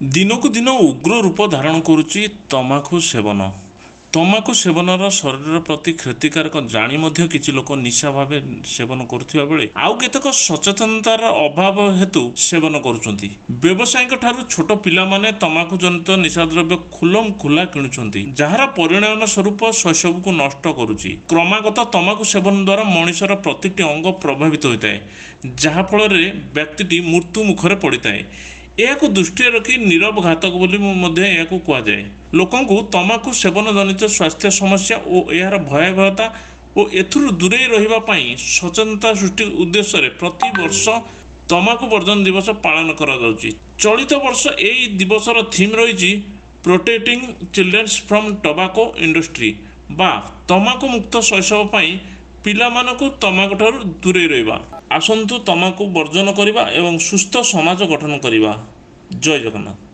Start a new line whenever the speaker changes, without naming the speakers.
दिनकू दिन उग्र रूप धारण करुच्ची तमाखु सेवन। तमाखु सेवनर शरीर प्रति क्षतिकारक जानी मध्य किछि लोक निशा भाव सेवन करुथिबा बेले आउ केतक सचेतनतार अभाव हेतु सेवन करुछंती। व्यवसायिक ठारू छोट पिला माने तमाखु जनित निशाद्रव्य खुलम खुला किणुछंती, जहार परिणाम स्वरूप शैशव को नष्ट करुछि। क्रमागत तमाखु सेवन द्वारा मनुष्यर प्रतिटी अंग प्रभावित होता है, जहा फल व्यक्ति मृत्यु मुखरे पड़िଥାଏ। यह दृष्टि रखी नीरव घातक बोली कहुए। लोकंकु तमाकु सेवन जनित स्वास्थ्य समस्या और यार भयावहता और एथुरु दूरे रहिबा पई सचेतनता सृष्टि उद्देश्य रे प्रति वर्ष तमाकु वर्जन दिवस पालन करा जाउची। चलित वर्ष एई दिवसर थीम रही protecting children's from tobacco industry बा तमाकु मुक्त शैशव पई पिलामानकु तमाकु ठारू दूरे रहिबा। आसंतु तमाकु वर्जन करिबा एवं सुस्थ समाज गठन करिबा। जय जगन्नाथ।